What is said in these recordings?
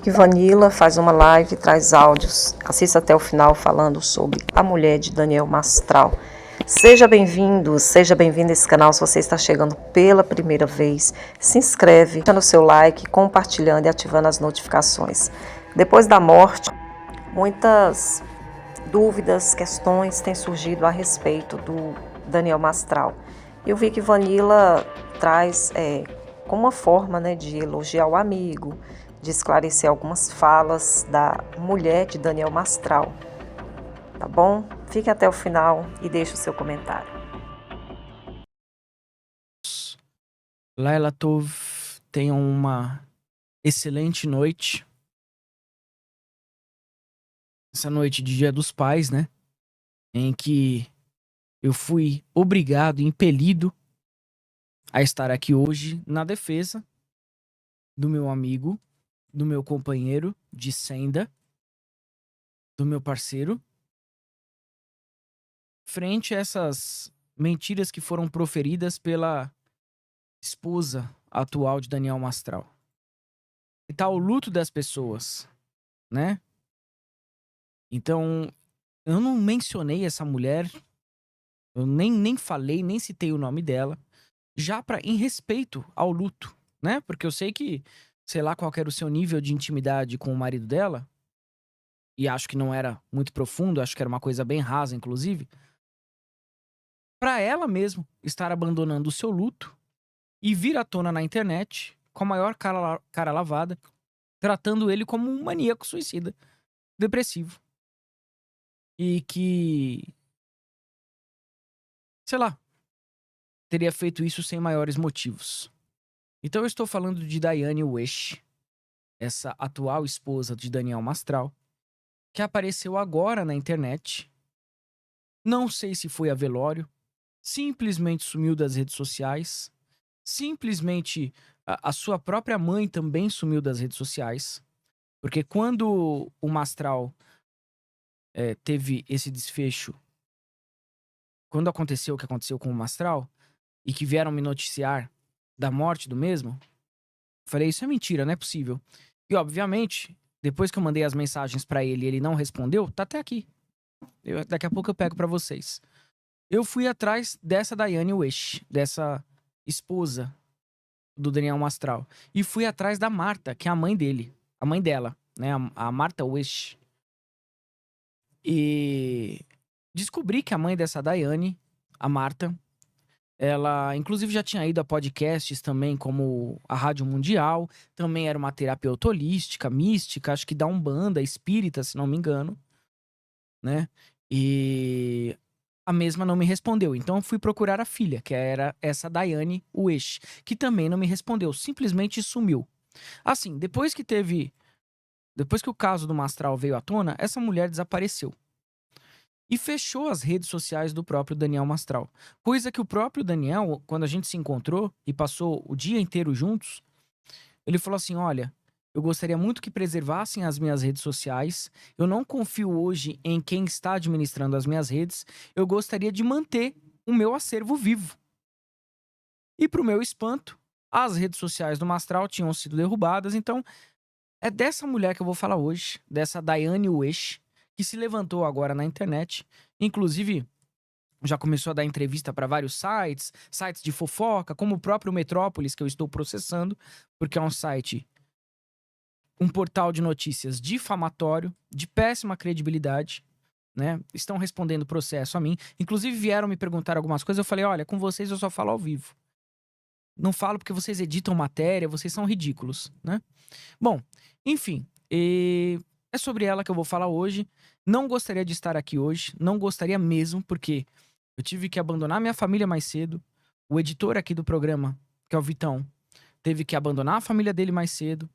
Vicky Vanilla faz uma live, traz áudios. Assista até o final falando sobre a mulher de Daniel Mastral. Seja bem-vindo, seja bem-vindo a esse canal. Se você está chegando pela primeira vez, se inscreve, deixando o seu like, compartilhando e ativando as notificações. Depois da morte, muitas dúvidas, questões têm surgido a respeito do Daniel Mastral. E o Vicky Vanilla traz como uma forma, né, de elogiar o amigo, de esclarecer algumas falas da mulher de Daniel Mastral. Tá bom? Fique até o final e deixe o seu comentário. Laila Tov, tenham uma excelente noite. Essa noite de Dia dos Pais, né? Em que eu fui obrigado, impelido a estar aqui hoje na defesa do meu amigo, do meu companheiro de senda, do meu parceiro, frente a essas mentiras que foram proferidas pela esposa atual de Daniel Mastral. E tá o luto das pessoas, né? Então, eu não mencionei essa mulher, eu nem falei, nem citei o nome dela, já em respeito ao luto, né? Porque eu sei que, sei lá qual era o seu nível de intimidade com o marido dela, e acho que não era muito profundo, acho que era uma coisa bem rasa, inclusive, pra ela mesmo estar abandonando o seu luto e vir à tona na internet com a maior cara lavada, tratando ele como um maníaco suicida, depressivo. E que, sei lá, teria feito isso sem maiores motivos. Então eu estou falando de Diane Wish, essa atual esposa de Daniel Mastral, que apareceu agora na internet. Não sei se foi a velório, simplesmente sumiu das redes sociais, simplesmente a sua própria mãe também sumiu das redes sociais, porque quando o Mastral teve esse desfecho, quando aconteceu o que aconteceu com o Mastral, e que vieram me noticiar da morte do mesmo, falei, isso é mentira, não é possível. E obviamente, depois que eu mandei as mensagens pra ele e ele não respondeu, tá até aqui. Daqui a pouco eu pego pra vocês. Eu fui atrás dessa Diane Wish, dessa esposa do Daniel Mastral. E fui atrás da Marta, que é a mãe dele. A mãe dela, né? A Marta Wish. E descobri que a mãe dessa Diane, a Marta, ela inclusive já tinha ido a podcasts também, como a Rádio Mundial. Também era uma terapeuta holística, mística, acho que da Umbanda, espírita, se não me engano, né? E a mesma não me respondeu. Então eu fui procurar a filha, que era essa Diane Wish, que também não me respondeu, simplesmente sumiu. Assim, depois que o caso do Mastral veio à tona, essa mulher desapareceu. E fechou as redes sociais do próprio Daniel Mastral. Coisa que o próprio Daniel, quando a gente se encontrou e passou o dia inteiro juntos, ele falou assim: olha, eu gostaria muito que preservassem as minhas redes sociais. Eu não confio hoje em quem está administrando as minhas redes. Eu gostaria de manter o meu acervo vivo. E pro meu espanto, as redes sociais do Mastral tinham sido derrubadas. Então, é dessa mulher que eu vou falar hoje, dessa Diane Wish, que se levantou agora na internet. Inclusive, já começou a dar entrevista para vários sites de fofoca, como o próprio Metrópolis, que eu estou processando, porque é um site, um portal de notícias difamatório, de péssima credibilidade, né? Estão respondendo processo a mim. Inclusive vieram me perguntar algumas coisas, eu falei, olha, com vocês eu só falo ao vivo. Não falo porque vocês editam matéria, vocês são ridículos, né? Bom, enfim, é sobre ela que eu vou falar hoje. Não gostaria de estar aqui hoje, não gostaria mesmo, porque eu tive que abandonar minha família mais cedo. O editor aqui do programa, que é o Vitão, teve que abandonar a família dele mais cedo.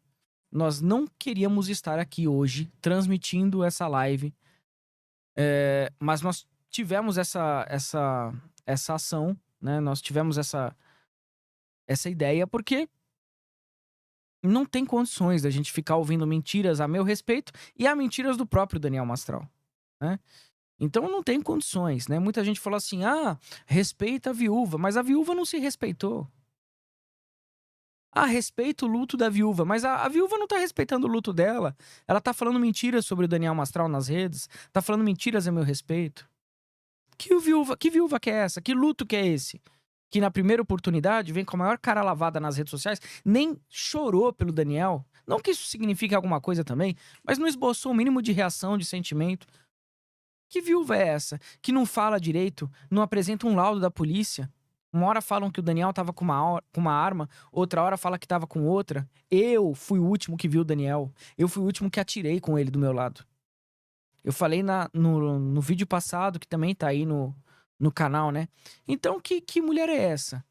Nós não queríamos estar aqui hoje transmitindo essa live, mas nós tivemos essa ação, né? Nós tivemos essa ideia porque não tem condições da gente ficar ouvindo mentiras a meu respeito e a mentiras do próprio Daniel Mastral, né? Então não tem condições, né? Muita gente falou assim, respeita a viúva, mas a viúva não se respeitou. Ah, respeita o luto da viúva. Mas a viúva não tá respeitando o luto dela. Ela tá falando mentiras sobre o Daniel Mastral nas redes. Tá falando mentiras a meu respeito. Que viúva que é essa? Que luto que é esse? Que na primeira oportunidade vem com a maior cara lavada nas redes sociais, nem chorou pelo Daniel. Não que isso signifique alguma coisa também, mas não esboçou o mínimo de reação, de sentimento. Que viúva é essa? Que não fala direito, não apresenta um laudo da polícia. Uma hora falam que o Daniel tava com uma arma, outra hora fala que tava com outra. Eu fui o último que viu o Daniel. Eu fui o último que atirei com ele do meu lado. Eu falei no vídeo passado, que também tá aí no canal, né? Então, que mulher é essa?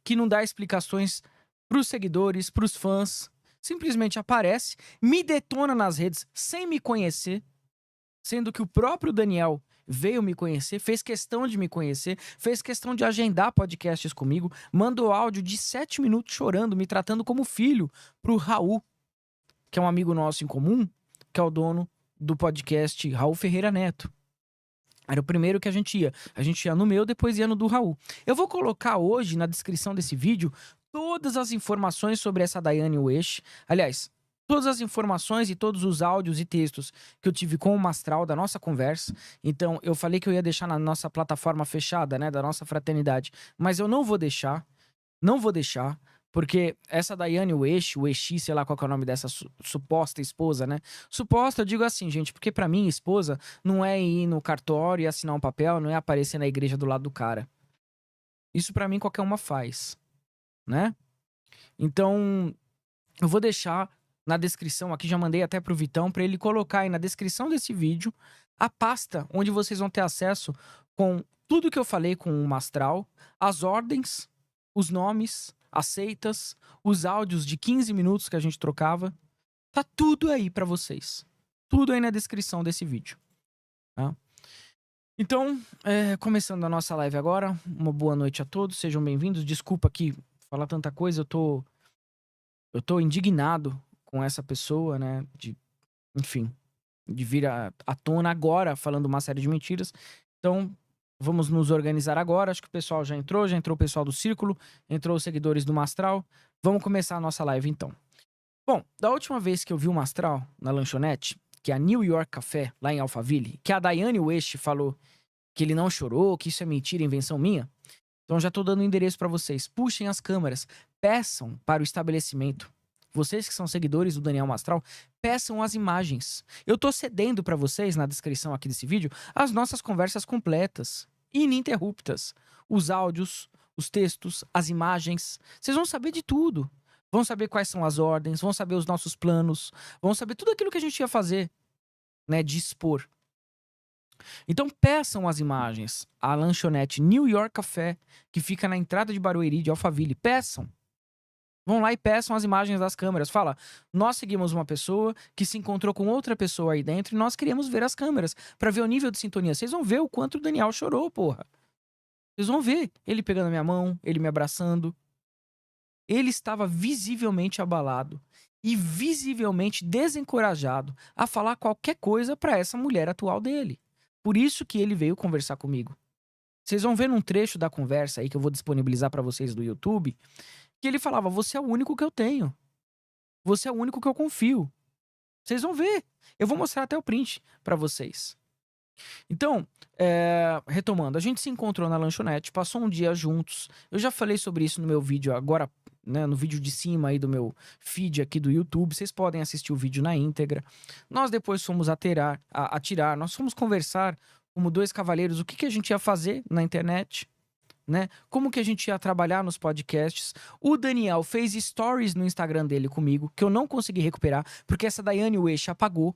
Que não dá explicações pros seguidores, pros fãs. Simplesmente aparece, me detona nas redes sem me conhecer, sendo que o próprio Daniel veio me conhecer, fez questão de me conhecer, fez questão de agendar podcasts comigo, mandou áudio de 7 minutos chorando, me tratando como filho pro Raul, que é um amigo nosso em comum, que é o dono do podcast Raul Ferreira Neto. Era o primeiro que a gente ia. A gente ia no meu, depois ia no do Raul. Eu vou colocar hoje na descrição desse vídeo todas as informações sobre essa Daiane Wish. Aliás, todas as informações e todos os áudios e textos que eu tive com o Mastral da nossa conversa. Então, eu falei que eu ia deixar na nossa plataforma fechada, né, da nossa fraternidade. Mas eu não vou deixar. Não vou deixar. Porque essa Daiane Wish, o Exi, sei lá qual que é o nome dessa suposta esposa, né? Suposta, eu digo assim, gente, porque pra mim, esposa não é ir no cartório e assinar um papel, não é aparecer na igreja do lado do cara. Isso pra mim qualquer uma faz, né? Então, eu vou deixar na descrição aqui, já mandei até pro Vitão, pra ele colocar aí na descrição desse vídeo a pasta onde vocês vão ter acesso com tudo que eu falei com o Mastral, as ordens, os nomes, as seitas, os áudios de 15 minutos que a gente trocava. Tá tudo aí pra vocês. Tudo aí na descrição desse vídeo. Tá? Então, começando a nossa live agora, uma boa noite a todos, sejam bem-vindos. Desculpa aqui falar tanta coisa, eu tô indignado com essa pessoa, né? Enfim, de vir à tona agora falando uma série de mentiras. Então, vamos nos organizar agora. Acho que o pessoal já entrou o pessoal do Círculo, entrou os seguidores do Mastral. Vamos começar a nossa live então. Bom, da última vez que eu vi o Mastral na lanchonete, que é a New York Café, lá em Alphaville, que a Daiane Wish falou que ele não chorou, que isso é mentira, invenção minha. Então já tô dando o endereço pra vocês. Puxem as câmeras, peçam para o estabelecimento. Vocês que são seguidores do Daniel Mastral, peçam as imagens. Eu tô cedendo pra vocês, na descrição aqui desse vídeo, as nossas conversas completas, ininterruptas. Os áudios, os textos, as imagens. Vocês vão saber de tudo. Vão saber quais são as ordens, vão saber os nossos planos, vão saber tudo aquilo que a gente ia fazer, né, de expor. Então peçam as imagens. A lanchonete New York Café, que fica na entrada de Barueri, de Alphaville. Peçam. Vão lá e peçam as imagens das câmeras. Fala, nós seguimos uma pessoa que se encontrou com outra pessoa aí dentro e nós queríamos ver as câmeras pra ver o nível de sintonia. Vocês vão ver o quanto o Daniel chorou, porra. Vocês vão ver ele pegando a minha mão, ele me abraçando. Ele estava visivelmente abalado e visivelmente desencorajado a falar qualquer coisa pra essa mulher atual dele. Por isso que ele veio conversar comigo. Vocês vão ver num trecho da conversa aí que eu vou disponibilizar pra vocês do YouTube, que ele falava: "Você é o único que eu tenho. Você é o único que eu confio." Vocês vão ver. Eu vou mostrar até o print pra vocês. Então, retomando, a gente se encontrou na lanchonete, passou um dia juntos. Eu já falei sobre isso no meu vídeo agora, né, no vídeo de cima aí do meu feed aqui do YouTube. Vocês podem assistir o vídeo na íntegra. Nós depois fomos atirar, nós fomos conversar como dois cavalheiros o que a gente ia fazer na internet, né? Como que a gente ia trabalhar nos podcasts. O Daniel fez stories no Instagram dele comigo, que eu não consegui recuperar, porque essa Daiane Wish apagou.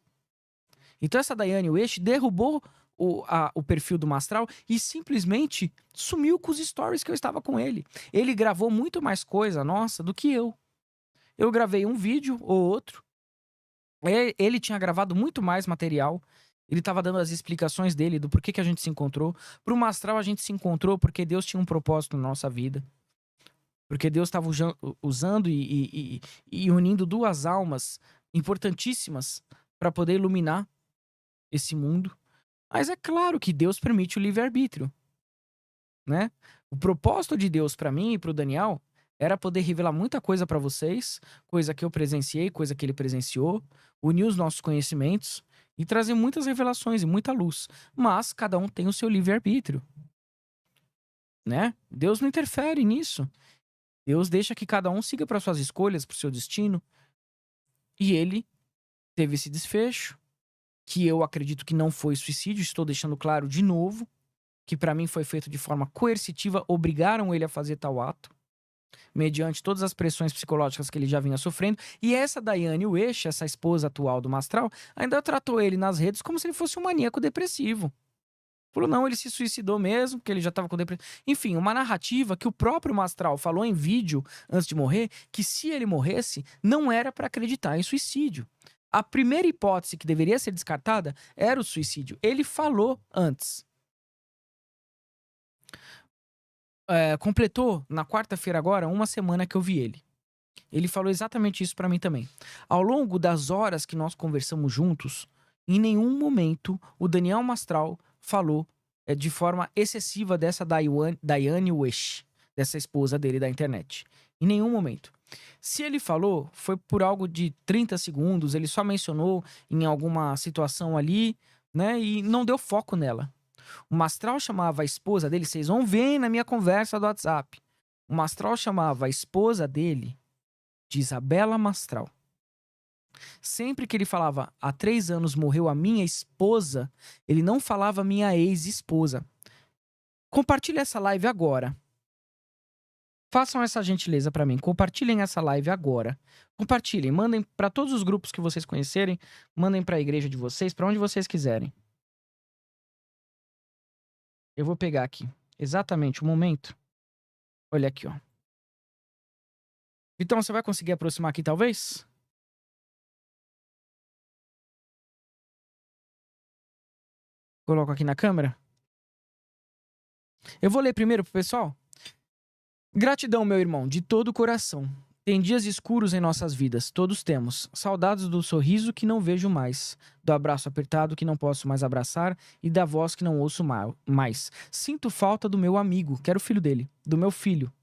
Então essa Daiane Wish derrubou o perfil do Mastral e simplesmente sumiu com os stories que eu estava com ele. Ele gravou muito mais coisa nossa do que eu. Eu gravei um vídeo ou outro. Ele tinha gravado muito mais material. Ele estava dando as explicações dele do porquê que a gente se encontrou. Pro Mastral a gente se encontrou porque Deus tinha um propósito na nossa vida. Porque Deus estava usando e unindo duas almas importantíssimas para poder iluminar esse mundo. Mas é claro que Deus permite o livre-arbítrio, né? O propósito de Deus para mim e para o Daniel Era poder revelar muita coisa pra vocês, coisa que eu presenciei, coisa que ele presenciou, unir os nossos conhecimentos e trazer muitas revelações e muita luz. Mas cada um tem o seu livre-arbítrio, né? Deus não interfere nisso. Deus deixa que cada um siga para suas escolhas, para o seu destino. E ele teve esse desfecho, que eu acredito que não foi suicídio, estou deixando claro de novo, que pra mim foi feito de forma coercitiva, obrigaram ele a fazer tal ato, mediante todas as pressões psicológicas que ele já vinha sofrendo. E essa Daiane Uesch, essa esposa atual do Mastral, ainda tratou ele nas redes como se ele fosse um maníaco depressivo. Falou, não, ele se suicidou mesmo, porque ele já estava com depressão. Enfim, uma narrativa que o próprio Mastral falou em vídeo antes de morrer, que se ele morresse, não era para acreditar em suicídio. A primeira hipótese que deveria ser descartada era o suicídio. Ele falou antes. Completou, na quarta-feira agora, uma semana que eu vi ele. Ele falou exatamente isso para mim também. Ao longo das horas que nós conversamos juntos, em nenhum momento o Daniel Mastral falou de forma excessiva dessa Daiane Uesch, dessa esposa dele da internet. Em nenhum momento. Se ele falou, foi por algo de 30 segundos, ele só mencionou em alguma situação ali, né, e não deu foco nela. O Mastral chamava a esposa dele, vocês vão ver na minha conversa do WhatsApp. O Mastral chamava a esposa dele de Isabela Mastral. Sempre que ele falava, há 3 anos morreu a minha esposa, ele não falava minha ex-esposa. Compartilhe essa live agora. Façam essa gentileza pra mim. Compartilhem essa live agora. Compartilhem, mandem pra todos os grupos que vocês conhecerem, mandem pra igreja de vocês, pra onde vocês quiserem. Eu vou pegar aqui exatamente o momento. Olha aqui, ó. Então, você vai conseguir aproximar aqui, talvez? Coloco aqui na câmera. Eu vou ler primeiro pro pessoal. Gratidão, meu irmão, de todo o coração. Tem dias escuros em nossas vidas, todos temos. Saudades do sorriso que não vejo mais, do abraço apertado que não posso mais abraçar e da voz que não ouço mais. Sinto falta do meu amigo, que era o filho dele, do meu filho.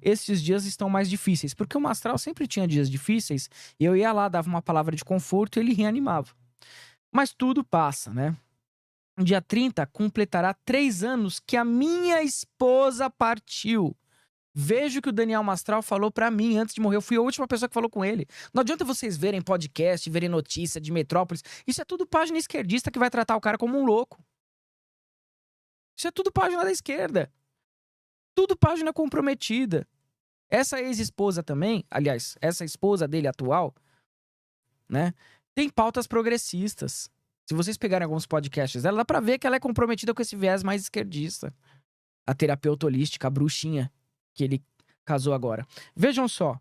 Estes dias estão mais difíceis, porque o Mastral sempre tinha dias difíceis e eu ia lá, dava uma palavra de conforto e ele reanimava. Mas tudo passa, né? Dia 30 completará 3 anos que a minha esposa partiu. Vejo o que o Daniel Mastral falou pra mim antes de morrer. Eu fui a última pessoa que falou com ele. Não adianta vocês verem podcast, verem notícia de Metrópolis. Isso é tudo página esquerdista que vai tratar o cara como um louco. Isso é tudo página da esquerda. Tudo página comprometida. Essa ex-esposa também, aliás, essa esposa dele atual, né, tem pautas progressistas. Se vocês pegarem alguns podcasts dela, dá pra ver que ela é comprometida com esse viés mais esquerdista. A terapeuta holística, a bruxinha, que ele casou agora. Vejam só,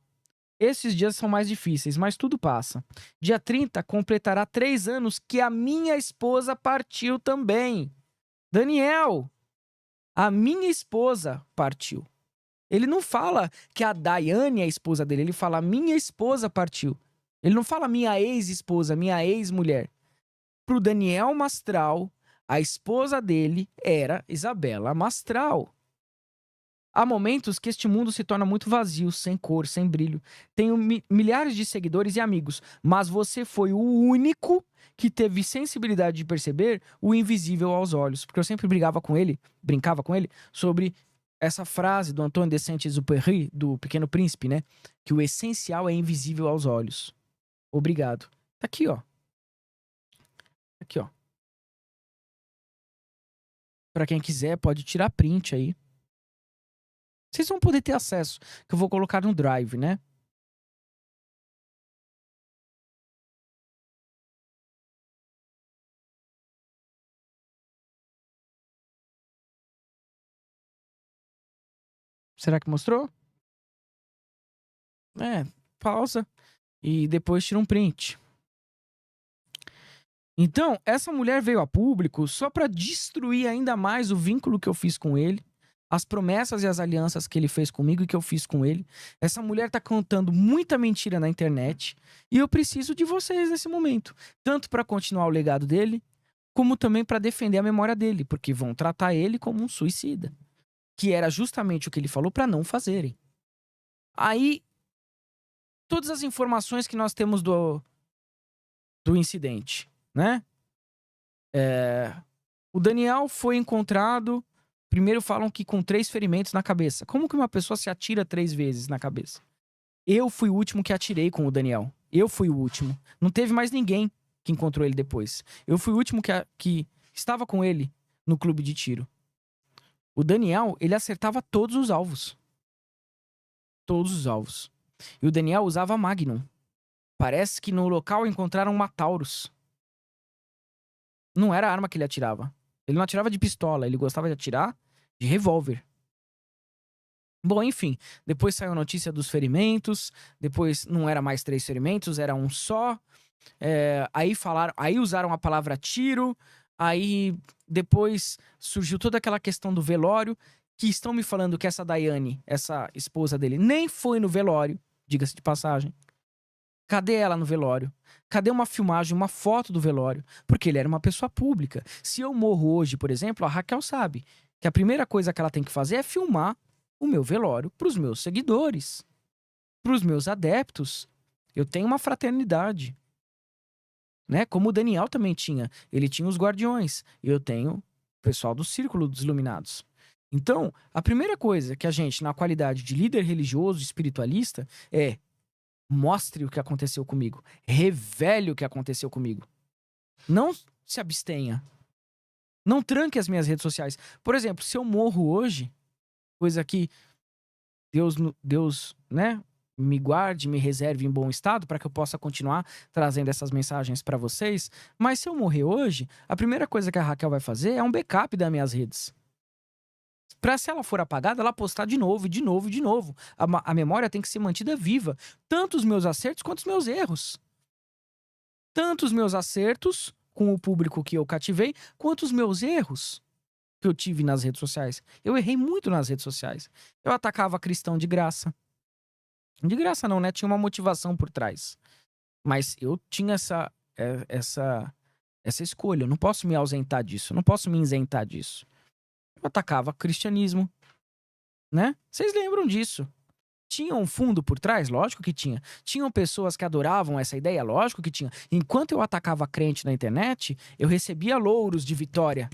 esses dias são mais difíceis, mas tudo passa. Dia 30 completará 3 anos que a minha esposa partiu também. Daniel, a minha esposa partiu. Ele não fala que a Daiane é a esposa dele, ele fala minha esposa partiu. Ele não fala minha ex-esposa, minha ex-mulher. Pro Daniel Mastral, a esposa dele era Isabela Mastral. Há momentos que este mundo se torna muito vazio, sem cor, sem brilho. Tenho milhares de seguidores e amigos, mas você foi o único que teve sensibilidade de perceber o invisível aos olhos. Porque eu sempre brincava com ele, sobre essa frase do Antoine de Saint-Exupéry, do Pequeno Príncipe, né? Que o essencial é invisível aos olhos. Obrigado. Tá aqui, ó. Aqui, ó. Pra quem quiser, pode tirar print aí. Vocês vão poder ter acesso, que eu vou colocar no Drive, né? Será que mostrou? Pausa e depois tira um print. Então, essa mulher veio a público só para destruir ainda mais o vínculo que eu fiz com ele, as promessas e as alianças que ele fez comigo e que eu fiz com ele. Essa mulher tá contando muita mentira na internet e eu preciso de vocês nesse momento, tanto para continuar o legado dele, como também para defender a memória dele, porque vão tratar ele como um suicida, que era justamente o que ele falou para não fazerem. Aí, todas as informações que nós temos do incidente, né? O Daniel foi encontrado, primeiro falam que com 3 ferimentos na cabeça. Como que uma pessoa se atira 3 vezes na cabeça? Eu fui o último que atirei com o Daniel. Eu fui o último. Não teve mais ninguém que encontrou ele depois. Eu fui o último que estava com ele no clube de tiro. O Daniel, ele acertava todos os alvos. Todos os alvos. E o Daniel usava Magnum. Parece que no local encontraram uma Taurus. Não era a arma que ele atirava. Ele não atirava de pistola, ele gostava de atirar de revólver. Bom, enfim, depois saiu a notícia dos ferimentos, depois não era mais 3 ferimentos, era um só. Aí usaram a palavra tiro, aí depois surgiu toda aquela questão do velório, que estão me falando que essa Daiane, essa esposa dele, nem foi no velório, diga-se de passagem. Cadê ela no velório? Cadê uma filmagem, uma foto do velório? Porque ele era uma pessoa pública. Se eu morro hoje, por exemplo, a Raquel sabe que a primeira coisa que ela tem que fazer é filmar o meu velório para os meus seguidores, para os meus adeptos. Eu tenho uma fraternidade, né? Como o Daniel também tinha. Ele tinha os guardiões. Eu tenho o pessoal do Círculo dos Iluminados. Então, a primeira coisa que a gente, na qualidade de líder religioso, espiritualista, é: mostre o que aconteceu comigo. Revele o que aconteceu comigo. Não se abstenha. Não tranque as minhas redes sociais. Por exemplo, se eu morro hoje, coisa que Deus, né, me guarde, me reserve em bom estado para que eu possa continuar trazendo essas mensagens para vocês. Mas se eu morrer hoje, a primeira coisa que a Raquel vai fazer é um backup das minhas redes. Pra, se ela for apagada, ela postar de novo, de novo, de novo. A memória tem que ser mantida viva. Tanto os meus acertos quanto os meus erros. Tanto os meus acertos com o público que eu cativei, quanto os meus erros que eu tive nas redes sociais. Eu errei muito nas redes sociais. Eu atacava cristão de graça. De graça não, né? Tinha uma motivação por trás. Mas eu tinha essa escolha. Eu não posso me ausentar disso. Eu não posso me isentar disso. Eu atacava cristianismo, né? Vocês lembram disso? Tinha um fundo por trás? Lógico que tinha. Tinham pessoas que adoravam essa ideia? Lógico que tinha. Enquanto eu atacava crente na internet, eu recebia louros de vitória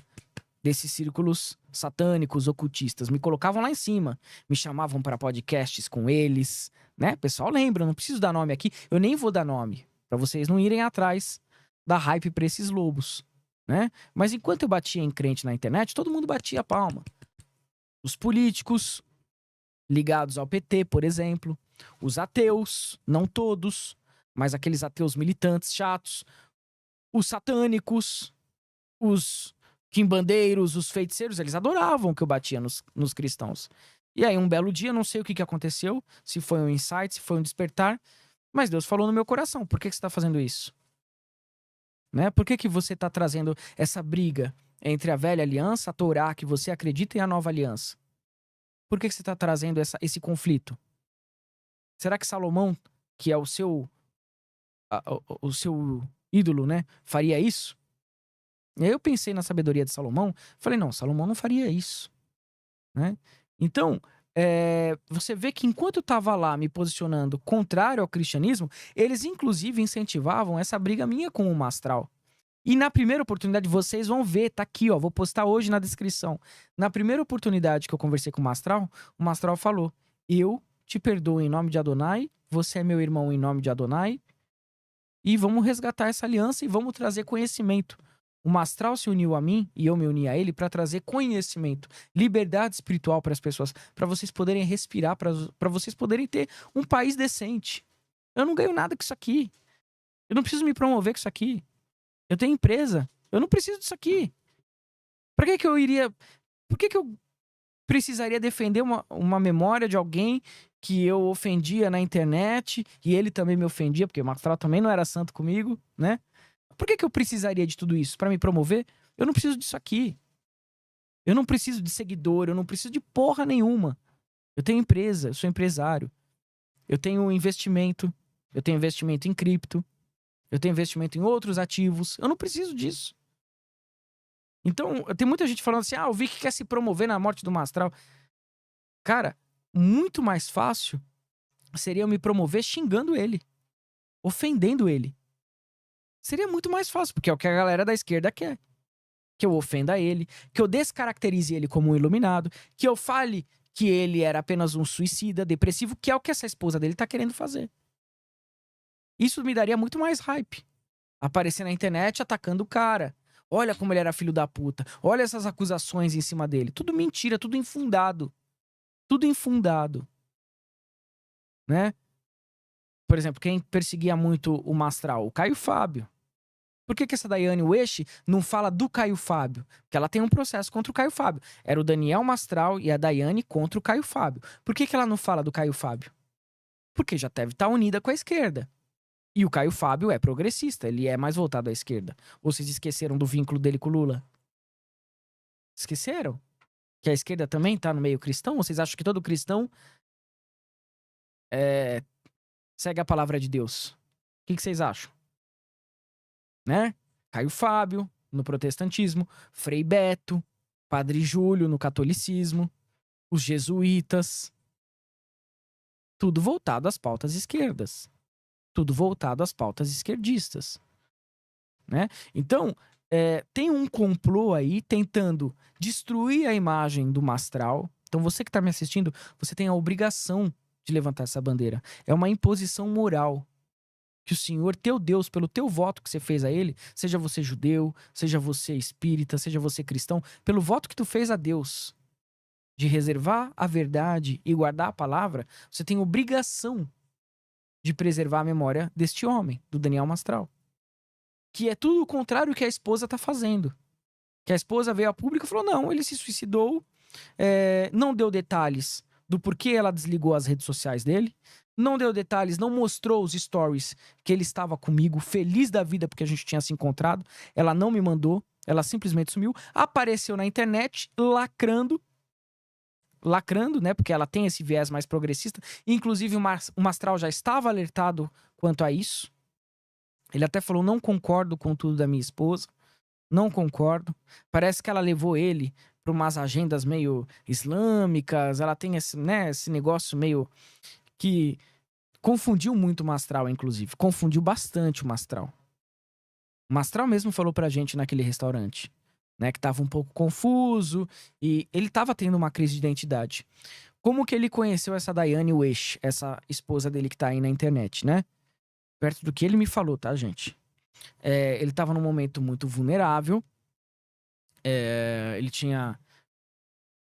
desses círculos satânicos, ocultistas. Me colocavam lá em cima. Me chamavam para podcasts com eles, né? Pessoal, lembra, não preciso dar nome aqui. Eu nem vou dar nome, para vocês não irem atrás da hype pra esses lobos, né? Mas enquanto eu batia em crente na internet, todo mundo batia a palma. Os políticos ligados ao PT, por exemplo. Os ateus, não todos, mas aqueles ateus militantes chatos. Os satânicos, os quimbandeiros, os feiticeiros, eles adoravam que eu batia nos cristãos. E aí, um belo dia, não sei o que aconteceu, se foi um insight, se foi um despertar, mas Deus falou no meu coração: por que você está fazendo isso? Né? Por que você está trazendo essa briga entre a velha aliança, a Torá, que você acredita, e a nova aliança? Por que você está trazendo esse conflito? Será que Salomão, que é o seu ídolo, né, faria isso? E aí eu pensei na sabedoria de Salomão, falei, não, Salomão não faria isso, né? Então, você vê que enquanto eu estava lá me posicionando contrário ao cristianismo, eles inclusive incentivavam essa briga minha com o Mastral. E na primeira oportunidade, vocês vão ver, tá aqui, ó, vou postar hoje na descrição. Na primeira oportunidade que eu conversei com o Mastral falou: eu te perdoo em nome de Adonai, você é meu irmão em nome de Adonai, e vamos resgatar essa aliança e vamos trazer conhecimento. O Mastral se uniu a mim e eu me uni a ele para trazer conhecimento, liberdade espiritual para as pessoas, para vocês poderem respirar, para vocês poderem ter um país decente. Eu não ganho nada com isso aqui. Eu não preciso me promover com isso aqui. Eu tenho empresa. Eu não preciso disso aqui. Por que eu iria... Por que eu precisaria defender uma memória de alguém que eu ofendia na internet e ele também me ofendia, porque o Mastral também não era santo comigo, né? Por que eu precisaria de tudo isso? Para me promover? Eu não preciso disso aqui. Eu não preciso de seguidor, eu não preciso de porra nenhuma. Eu tenho empresa, eu sou empresário. Eu tenho investimento em cripto. Eu tenho investimento em outros ativos. Eu não preciso disso. Então, tem muita gente falando assim: o Vic quer se promover na morte do Mastral. Cara, muito mais fácil seria eu me promover xingando ele, ofendendo ele. Seria muito mais fácil, porque é o que a galera da esquerda quer. Que eu ofenda ele, que eu descaracterize ele como um iluminado, que eu fale que ele era apenas um suicida, depressivo, que é o que essa esposa dele tá querendo fazer. Isso me daria muito mais hype. Aparecer na internet atacando o cara. Olha como ele era filho da puta. Olha essas acusações em cima dele. Tudo mentira, tudo infundado. Tudo infundado. Né? Por exemplo, quem perseguia muito o Mastral? O Caio Fábio. Por que essa Daiane Ueshi não fala do Caio Fábio? Porque ela tem um processo contra o Caio Fábio. Era o Daniel Mastral e a Daiane contra o Caio Fábio. Por que ela não fala do Caio Fábio? Porque já deve estar unida com a esquerda. E o Caio Fábio é progressista, ele é mais voltado à esquerda. Ou vocês esqueceram do vínculo dele com o Lula? Esqueceram? Que a esquerda também tá no meio cristão? Ou vocês acham que todo cristão segue a palavra de Deus? O que vocês acham? Né? Caio Fábio, no protestantismo, Frei Beto, Padre Júlio, no catolicismo, os jesuítas. Tudo voltado às pautas esquerdas. Tudo voltado às pautas esquerdistas. Né? Então, tem um complô aí tentando destruir a imagem do Mastral. Então, você que está me assistindo, você tem a obrigação de levantar essa bandeira. É uma imposição moral que o Senhor, teu Deus, pelo teu voto que você fez a ele, seja você judeu, seja você espírita, seja você cristão, pelo voto que tu fez a Deus de reservar a verdade e guardar a palavra, você tem obrigação de preservar a memória deste homem, do Daniel Mastral. Que é tudo o contrário do que a esposa tá fazendo. Que a esposa veio a público e falou, não, ele se suicidou, não deu detalhes do porquê ela desligou as redes sociais dele, não deu detalhes, não mostrou os stories que ele estava comigo, feliz da vida porque a gente tinha se encontrado. Ela não me mandou, ela simplesmente sumiu, apareceu na internet lacrando, né, porque ela tem esse viés mais progressista. Inclusive o Mastral já estava alertado quanto a isso. Ele até falou, não concordo com tudo da minha esposa, não concordo. Parece que ela levou ele para umas agendas meio islâmicas, ela tem esse, né, esse negócio meio que confundiu muito o Mastral, inclusive. Confundiu bastante o Mastral. O Mastral mesmo falou pra gente naquele restaurante, né, que tava um pouco confuso e ele tava tendo uma crise de identidade. Como que ele conheceu essa Daiane Uesh, essa esposa dele que tá aí na internet, né? Perto do que ele me falou, tá, gente? Ele tava num momento muito vulnerável. Ele tinha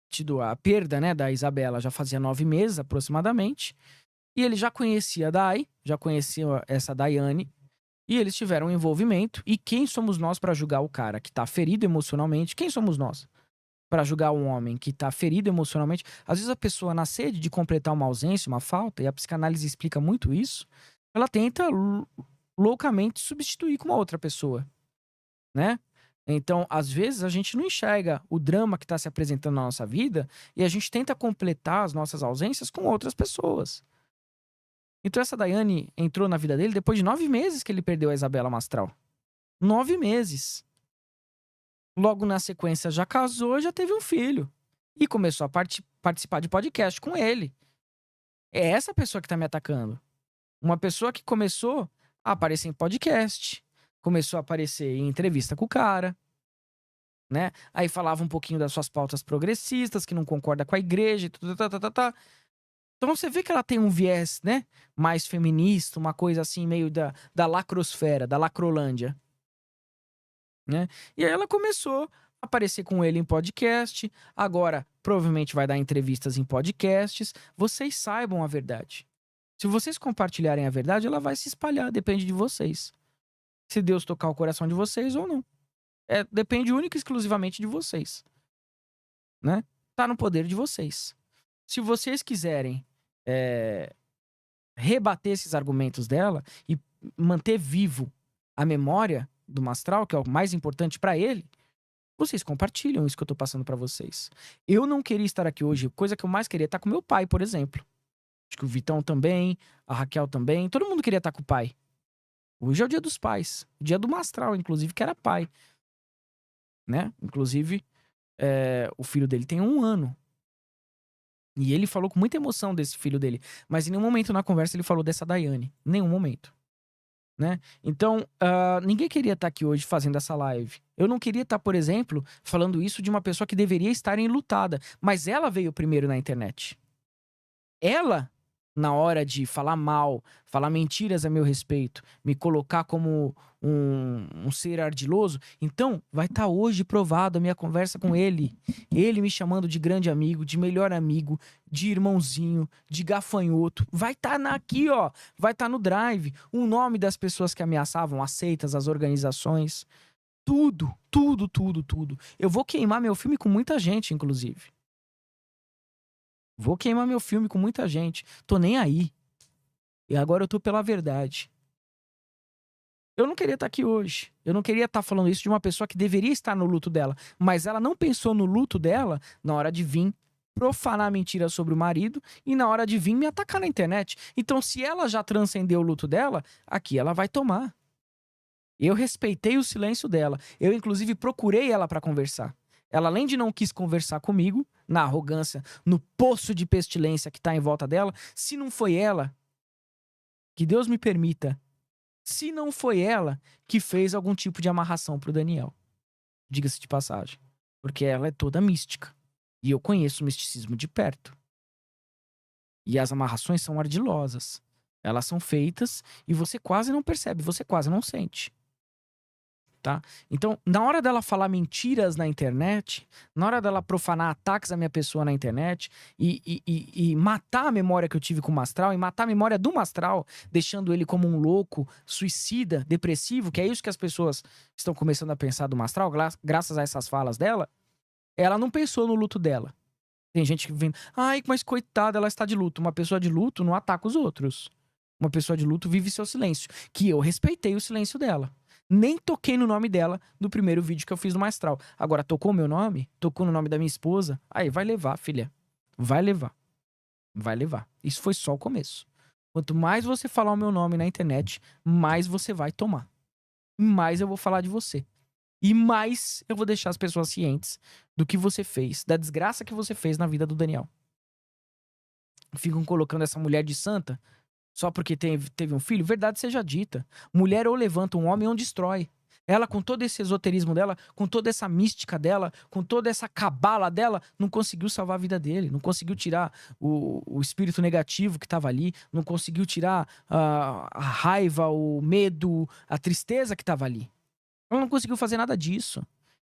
tido a perda, né, da Isabela já fazia 9 meses, aproximadamente. E ele já conhecia a Dai, já conhecia essa Daiane. E eles tiveram um envolvimento. E quem somos nós para julgar o cara que tá ferido emocionalmente? Quem somos nós para julgar um homem que tá ferido emocionalmente? Às vezes a pessoa, na sede de completar uma ausência, uma falta, e a psicanálise explica muito isso, ela tenta loucamente substituir com uma outra pessoa, né? Então, às vezes, a gente não enxerga o drama que está se apresentando na nossa vida e a gente tenta completar as nossas ausências com outras pessoas. Então, essa Daiane entrou na vida dele depois de 9 meses que ele perdeu a Isabela Mastral. 9 meses. Logo na sequência, já casou, já teve um filho. E começou a participar de podcast com ele. É essa pessoa que está me atacando. Uma pessoa que começou a aparecer em podcast, começou a aparecer em entrevista com o cara, né? Aí falava um pouquinho das suas pautas progressistas, que não concorda com a igreja e tudo, tá. Então você vê que ela tem um viés, né, mais feminista, uma coisa assim meio da lacrosfera, da lacrolândia, né? E aí ela começou a aparecer com ele em podcast, agora provavelmente vai dar entrevistas em podcasts. Vocês saibam a verdade. Se vocês compartilharem a verdade, ela vai se espalhar, depende de vocês. Se Deus tocar o coração de vocês ou não. Depende única e exclusivamente de vocês, né? Tá no poder de vocês. Se vocês quiserem rebater esses argumentos dela e manter vivo a memória do Mastral, que é o mais importante pra ele, vocês compartilham isso que eu tô passando pra vocês. Eu não queria estar aqui hoje, coisa que eu mais queria estar com meu pai, por exemplo. Acho que o Vitão também, a Raquel também, todo mundo queria estar com o pai. Hoje é o dia dos pais, o dia do Mastral, inclusive, que era pai, né? Inclusive, o filho dele tem 1 ano. E ele falou com muita emoção desse filho dele. Mas em nenhum momento na conversa ele falou dessa Daiane. Em nenhum momento. Né? Então, ninguém queria estar aqui hoje fazendo essa live. Eu não queria estar, por exemplo, falando isso de uma pessoa que deveria estar enlutada. Mas ela veio primeiro na internet. Ela, na hora de falar mal, falar mentiras a meu respeito, me colocar como um ser ardiloso, então vai estar hoje provado a minha conversa com ele. Ele me chamando de grande amigo, de melhor amigo, de irmãozinho, de gafanhoto. Vai estar aqui, ó. Vai estar no Drive. O nome das pessoas que ameaçavam, aceitas, as organizações. Tudo, tudo, tudo, tudo. Eu vou queimar meu filme com muita gente, inclusive. Vou queimar meu filme com muita gente. Tô nem aí. E agora eu tô pela verdade. Eu não queria estar aqui hoje. Eu não queria estar falando isso de uma pessoa que deveria estar no luto dela. Mas ela não pensou no luto dela na hora de vir profanar mentira sobre o marido e na hora de vir me atacar na internet. Então, se ela já transcendeu o luto dela, aqui ela vai tomar. Eu respeitei o silêncio dela. Eu, inclusive, procurei ela para conversar. Ela, além de não quis conversar comigo, na arrogância, no poço de pestilência que tá em volta dela, se não foi ela, que Deus me permita, se não foi ela que fez algum tipo de amarração pro Daniel. Diga-se de passagem. Porque ela é toda mística. E eu conheço o misticismo de perto. E as amarrações são ardilosas. Elas são feitas e você quase não percebe, você quase não sente. Tá? Então, na hora dela falar mentiras na internet, na hora dela profanar ataques à minha pessoa na internet e matar a memória que eu tive com o Mastral, e matar a memória do Mastral, deixando ele como um louco, suicida, depressivo, que é isso que as pessoas estão começando a pensar do Mastral, graças a essas falas dela, ela não pensou no luto dela. Tem gente que vem, ai, mas coitada, ela está de luto. Uma pessoa de luto não ataca os outros. Uma pessoa de luto vive seu silêncio, que eu respeitei o silêncio dela. Nem toquei no nome dela no primeiro vídeo que eu fiz do Mastral. Agora, tocou meu nome? Tocou no nome da minha esposa? Aí, vai levar, filha. Vai levar. Vai levar. Isso foi só o começo. Quanto mais você falar o meu nome na internet, mais você vai tomar. Mais eu vou falar de você. E mais eu vou deixar as pessoas cientes do que você fez, da desgraça que você fez na vida do Daniel. Ficam colocando essa mulher de santa só porque teve um filho. Verdade seja dita. Mulher ou levanta um homem ou destrói. Ela, com todo esse esoterismo dela, com toda essa mística dela, com toda essa cabala dela, não conseguiu salvar a vida dele. Não conseguiu tirar o espírito negativo que estava ali. Não conseguiu tirar a raiva, o medo, a tristeza que estava ali. Ela não conseguiu fazer nada disso.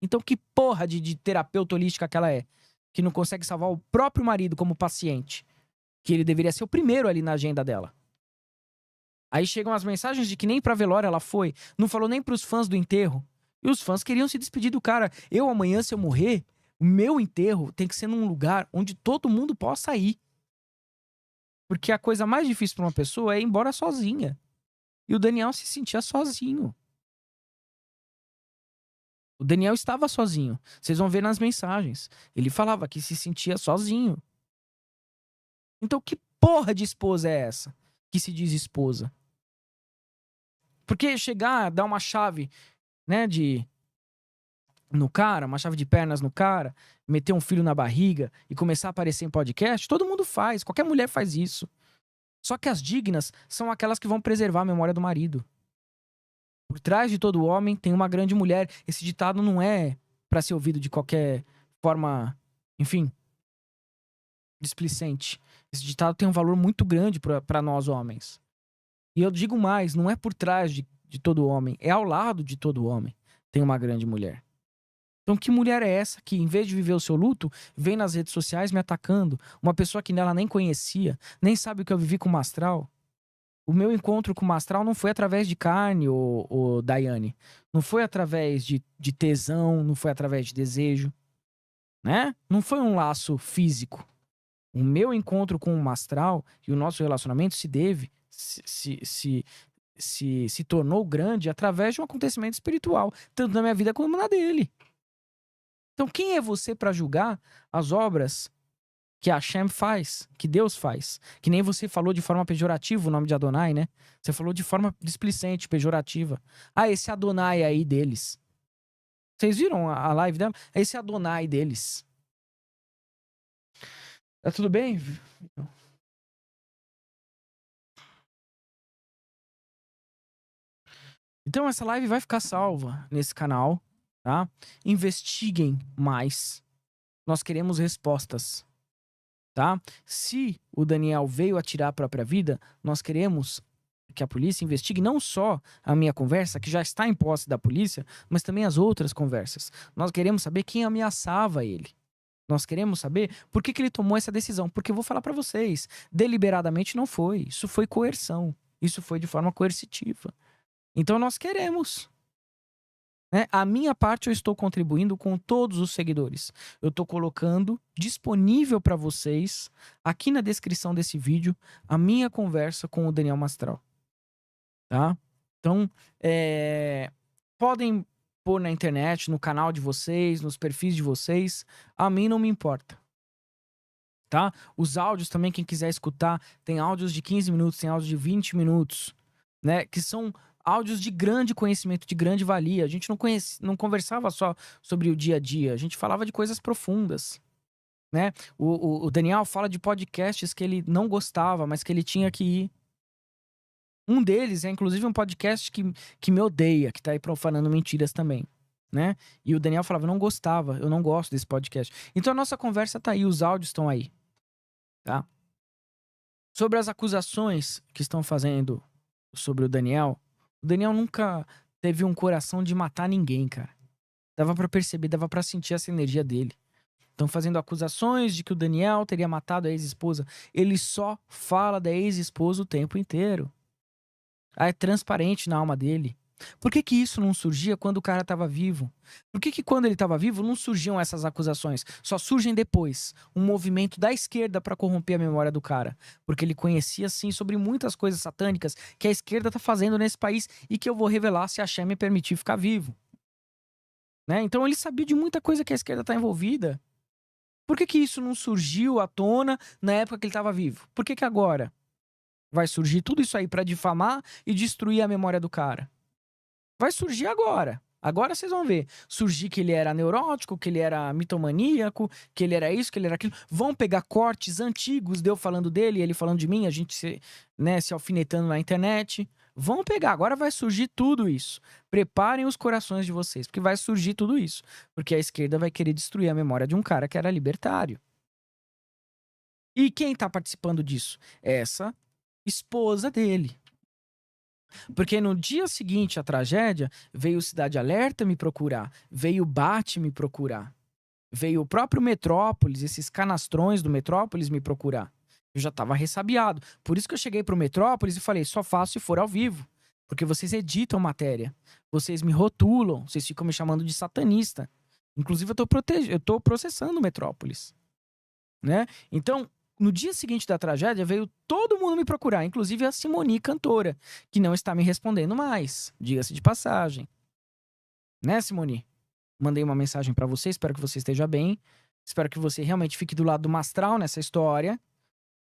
Então, que porra de terapeuta holística que ela é? Que não consegue salvar o próprio marido como paciente. Que ele deveria ser o primeiro ali na agenda dela. Aí chegam as mensagens de que nem pra velório ela foi. Não falou nem pros fãs do enterro. E os fãs queriam se despedir do cara. Eu, amanhã, se eu morrer, o meu enterro tem que ser num lugar onde todo mundo possa ir. Porque a coisa mais difícil pra uma pessoa é ir embora sozinha. E o Daniel se sentia sozinho. O Daniel estava sozinho. Vocês vão ver nas mensagens. Ele falava que se sentia sozinho. Então, que porra de esposa é essa? Que se diz esposa. Porque chegar, dar uma chave, né, no cara, uma chave de pernas no cara, meter um filho na barriga e começar a aparecer em podcast, todo mundo faz. Qualquer mulher faz isso. Só que as dignas são aquelas que vão preservar a memória do marido. Por trás de todo homem tem uma grande mulher. Esse ditado não é pra ser ouvido de qualquer forma, enfim, displicente. Esse ditado tem um valor muito grande pra nós homens. E eu digo mais, não é por trás de todo homem, é ao lado de todo homem tem uma grande mulher. Então que mulher é essa que, em vez de viver o seu luto, vem nas redes sociais me atacando? Uma pessoa que ela nem conhecia, nem sabe o que eu vivi com o Mastral. O meu encontro com o Mastral não foi através de carne, ô Daiane. Não foi através de tesão, não foi através de desejo, né? Não foi um laço físico. O meu encontro com o Mastral e o nosso relacionamento se tornou grande através de um acontecimento espiritual, tanto na minha vida como na dele. Então, quem é você para julgar as obras que a Hashem faz, que Deus faz? Que nem você falou de forma pejorativa o nome de Adonai, né? Você falou de forma displicente, pejorativa. Ah, esse Adonai aí deles. Vocês viram a live dela? Esse Adonai deles. Tá tudo bem? Então essa live vai ficar salva nesse canal, tá? Investiguem mais. Nós queremos respostas, tá? Se o Daniel veio a tirar a própria vida, nós queremos que a polícia investigue não só a minha conversa, que já está em posse da polícia, mas também as outras conversas. Nós queremos saber quem ameaçava ele. Nós queremos saber por que ele tomou essa decisão. Porque eu vou falar pra vocês, deliberadamente não foi. Isso foi coerção. Isso foi de forma coercitiva. Então nós queremos. Né? A minha parte eu estou contribuindo com todos os seguidores. Eu estou colocando disponível para vocês, aqui na descrição desse vídeo, a minha conversa com o Daniel Mastral. Tá? Então, podem pôr na internet, no canal de vocês, nos perfis de vocês. A mim não me importa. Tá? Os áudios também, quem quiser escutar, tem áudios de 15 minutos, tem áudios de 20 minutos, né? Que são áudios de grande conhecimento, de grande valia. A gente não conversava só sobre o dia a dia, a gente falava de coisas profundas, né? O Daniel fala de podcasts que ele não gostava, mas que ele tinha que ir. Um deles é, inclusive, um podcast que me odeia, que tá aí profanando mentiras também, né? E o Daniel falava, eu não gostava, eu não gosto desse podcast. Então a nossa conversa tá aí, os áudios estão aí, tá? Sobre as acusações que estão fazendo sobre o Daniel nunca teve um coração de matar ninguém, cara. Dava pra perceber, dava pra sentir essa energia dele. Estão fazendo acusações de que o Daniel teria matado a ex-esposa. Ele só fala da ex-esposa o tempo inteiro. É transparente na alma dele. Por que isso não surgia quando o cara estava vivo? Por que quando ele estava vivo não surgiam essas acusações? Só surgem depois. Um movimento da esquerda para corromper a memória do cara. Porque ele conhecia, sim, sobre muitas coisas satânicas que a esquerda tá fazendo nesse país e que eu vou revelar se a Shem me permitir ficar vivo. Né? Então ele sabia de muita coisa que a esquerda tá envolvida. Por que isso não surgiu à tona na época que ele estava vivo? Por que agora vai surgir tudo isso aí para difamar e destruir a memória do cara? Vai surgir agora. Agora vocês vão ver. Surgir que ele era neurótico, que ele era mitomaníaco, que ele era isso, que ele era aquilo. Vão pegar cortes antigos de eu falando dele, ele falando de mim, a gente se alfinetando na internet. Vão pegar. Agora vai surgir tudo isso. Preparem os corações de vocês, porque vai surgir tudo isso. Porque a esquerda vai querer destruir a memória de um cara que era libertário. E quem tá participando disso? Essa esposa dele. Porque no dia seguinte à tragédia, veio o Cidade Alerta me procurar, veio o BAT me procurar, veio o próprio Metrópolis, esses canastrões do Metrópolis me procurar. Eu já tava ressabiado. Por isso que eu cheguei pro Metrópolis e falei, só faço se for ao vivo. Porque vocês editam matéria, vocês me rotulam, vocês ficam me chamando de satanista. Inclusive eu tô processando o Metrópolis. Né? Então, no dia seguinte da tragédia, veio todo mundo me procurar, inclusive a Simone, cantora, que não está me respondendo mais, diga-se de passagem. Né, Simone? Mandei uma mensagem pra você, espero que você esteja bem. Espero que você realmente fique do lado do Mastral nessa história,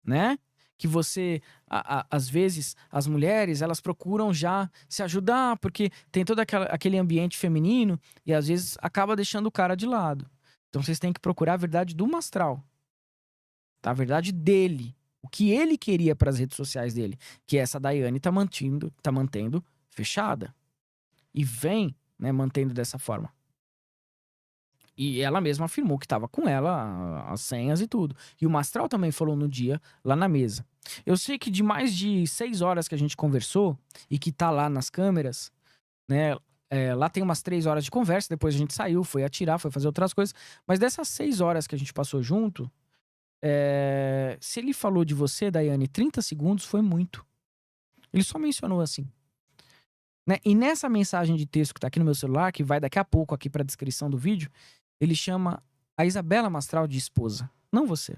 né? Que você, às vezes, as mulheres, elas procuram já se ajudar, porque tem todo aquele ambiente feminino e às vezes acaba deixando o cara de lado. Então vocês têm que procurar a verdade do Mastral. Tá? A verdade dele. O que ele queria para as redes sociais dele. Que essa Daiane tá mantendo fechada. E vem, né, mantendo dessa forma. E ela mesma afirmou que estava com ela, as senhas e tudo. E o Mastral também falou no dia, lá na mesa. Eu sei que de mais de 6 horas que a gente conversou, e que tá lá nas câmeras, né? Lá tem umas 3 horas de conversa, depois a gente saiu, foi atirar, foi fazer outras coisas. Mas dessas 6 horas que a gente passou junto, se ele falou de você, Daiane, 30 segundos foi muito. Ele só mencionou assim. Né? E nessa mensagem de texto que tá aqui no meu celular, que vai daqui a pouco aqui pra descrição do vídeo, ele chama a Isabela Mastral de esposa, não você.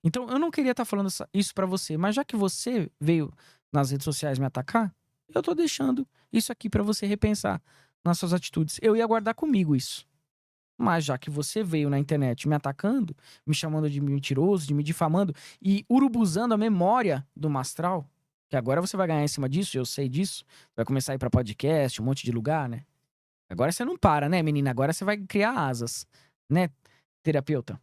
Então eu não queria estar falando isso pra você, mas já que você veio nas redes sociais me atacar, eu tô deixando isso aqui pra você repensar nas suas atitudes. Eu ia guardar comigo isso. Mas já que você veio na internet me atacando, me chamando de mentiroso, de me difamando e urubuzando a memória do Mastral, que agora você vai ganhar em cima disso, eu sei disso, vai começar a ir pra podcast, um monte de lugar, né? Agora você não para, né, menina? Agora você vai criar asas, né, terapeuta?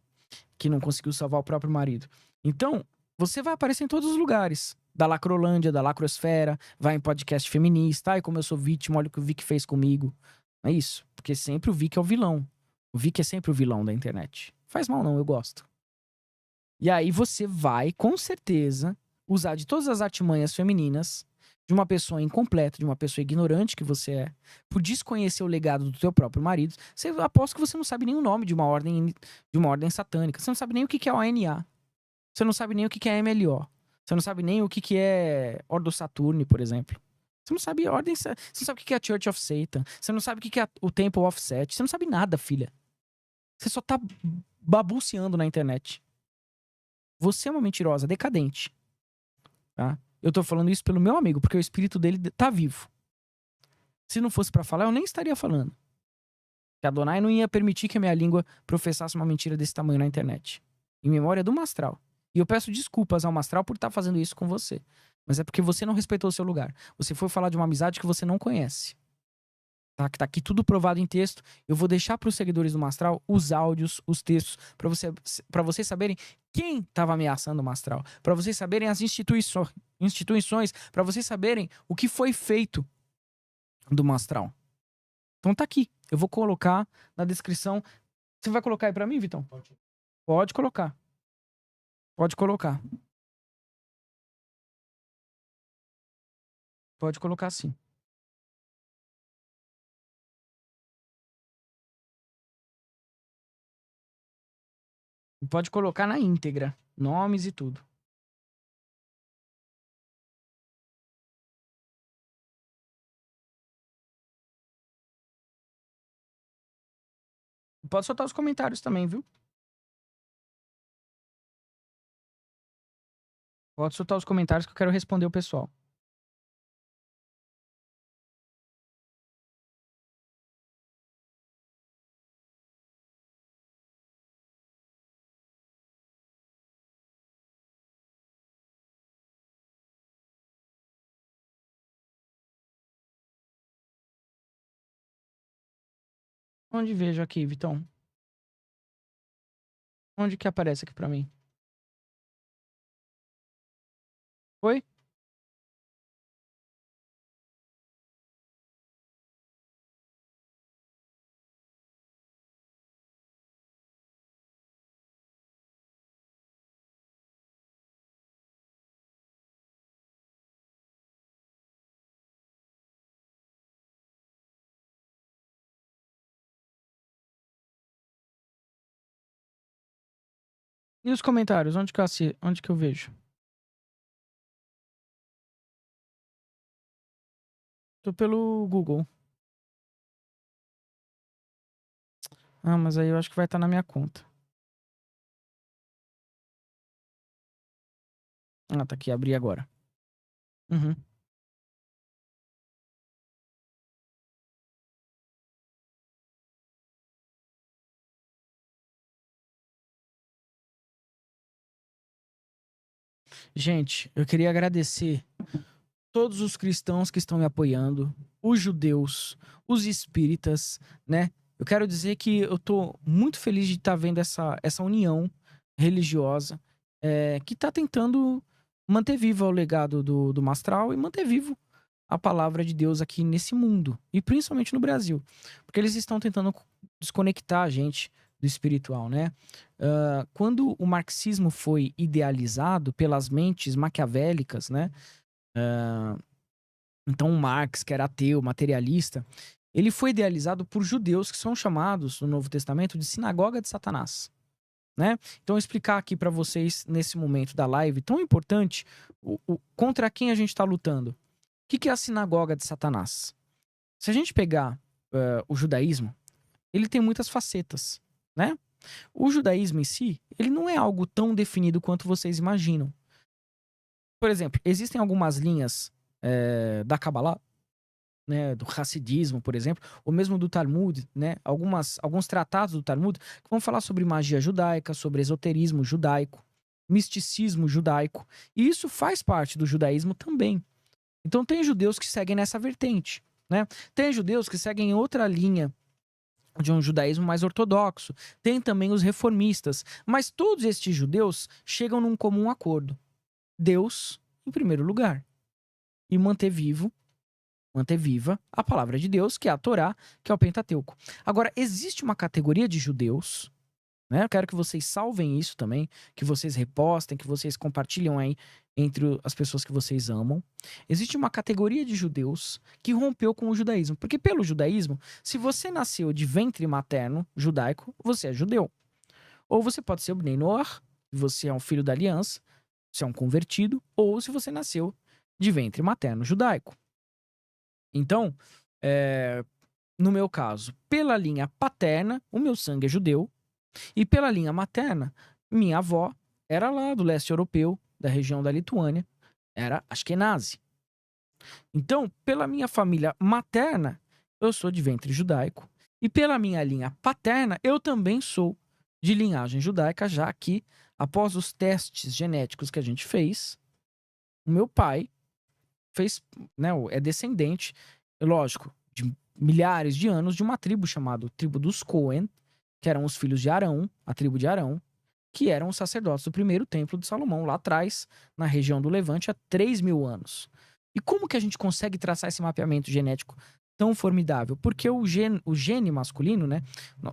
que não conseguiu salvar o próprio marido. Então, você vai aparecer em todos os lugares. Da Lacrolândia, da Lacrosfera, vai em podcast feminista. Ai, como eu sou vítima, olha o que o Vic fez comigo. É isso. Porque sempre o Vic é o vilão. O Vic é sempre o vilão da internet. Faz mal não, eu gosto. E aí você vai, com certeza, usar de todas as artimanhas femininas de uma pessoa incompleta, de uma pessoa ignorante que você é, por desconhecer o legado do teu próprio marido. Você aposto que você não sabe nem o nome de uma ordem satânica. Você não sabe nem o que é ONA. Você não sabe nem o que é MLO. Você não sabe nem o que é Ordo Saturni, por exemplo. Você não sabe ordem. Você não sabe o que é a Church of Satan. Você não sabe o que é o Temple of Set. Você não sabe nada, filha. Você só tá babuceando na internet. Você é uma mentirosa, decadente. Tá? Eu tô falando isso pelo meu amigo, porque o espírito dele tá vivo. Se não fosse pra falar, eu nem estaria falando. Que a Adonai não ia permitir que a minha língua professasse uma mentira desse tamanho na internet. Em memória do Mastral. E eu peço desculpas ao Mastral por estar fazendo isso com você. Mas é porque você não respeitou o seu lugar. Você foi falar de uma amizade que você não conhece. Tá? Que tá aqui tudo provado em texto. Eu vou deixar para os seguidores do Mastral os áudios, os textos, para vocês saberem quem estava ameaçando o Mastral. Para vocês saberem as instituições, para vocês saberem o que foi feito do Mastral. Então tá aqui. Eu vou colocar na descrição. Você vai colocar aí para mim, Vitão? Pode colocar. Pode colocar. Pode colocar sim. Pode colocar na íntegra. Nomes e tudo. Pode soltar os comentários também, viu? Pode soltar os comentários que eu quero responder o pessoal. Onde vejo aqui, Vitão? Onde que aparece aqui pra mim? Oi? E os comentários? Onde que eu vejo? Tô pelo Google. Ah, mas aí eu acho que vai estar na minha conta. Ah, tá aqui. Abri agora. Uhum. Gente, eu queria agradecer todos os cristãos que estão me apoiando, os judeus, os espíritas, né? Eu quero dizer que eu tô muito feliz de estar vendo essa união religiosa que tá tentando manter vivo o legado do Mastral e manter vivo a palavra de Deus aqui nesse mundo, e principalmente no Brasil, porque eles estão tentando desconectar a gente do espiritual, né? Quando o marxismo foi idealizado pelas mentes maquiavélicas, né? Então, o Marx, que era ateu, materialista, ele foi idealizado por judeus que são chamados no Novo Testamento de sinagoga de Satanás, né? Então, explicar aqui para vocês nesse momento da live tão importante contra quem a gente está lutando. O que é a sinagoga de Satanás? Se a gente pegar o judaísmo, ele tem muitas facetas, né? O judaísmo em si, ele não é algo tão definido quanto vocês imaginam. Por exemplo, existem algumas linhas da Kabbalah, né, do Hassidismo, por exemplo, ou mesmo do Talmud, né, alguns tratados do Talmud que vão falar sobre magia judaica, sobre esoterismo judaico, misticismo judaico. E isso faz parte do judaísmo também. Então tem judeus que seguem nessa vertente, né? Tem judeus que seguem outra linha de um judaísmo mais ortodoxo. Tem também os reformistas. Mas todos estes judeus chegam num comum acordo. Deus em primeiro lugar. E manter viva a palavra de Deus, que é a Torá, que é o Pentateuco. Agora, existe uma categoria de judeus, né? Eu quero que vocês salvem isso também, que vocês repostem, que vocês compartilham aí entre as pessoas que vocês amam. Existe uma categoria de judeus que rompeu com o judaísmo. Porque pelo judaísmo, se você nasceu de ventre materno judaico, você é judeu. Ou você pode ser o Bnei Noach, você é um filho da aliança, você é um convertido, ou se você nasceu de ventre materno judaico. Então, no meu caso, pela linha paterna, o meu sangue é judeu, e pela linha materna, minha avó era lá do leste europeu, da região da Lituânia, era Ashkenazi. Então, pela minha família materna, eu sou de ventre judaico, e pela minha linha paterna, eu também sou de linhagem judaica, já que, após os testes genéticos que a gente fez, o meu pai fez, né, é descendente, lógico, de milhares de anos de uma tribo chamada tribo dos Cohen, que eram os filhos de Arão, a tribo de Arão, que eram os sacerdotes do primeiro templo de Salomão, lá atrás, na região do Levante, há 3.000 anos. E como que a gente consegue traçar esse mapeamento genético tão formidável? Porque o gene masculino, né,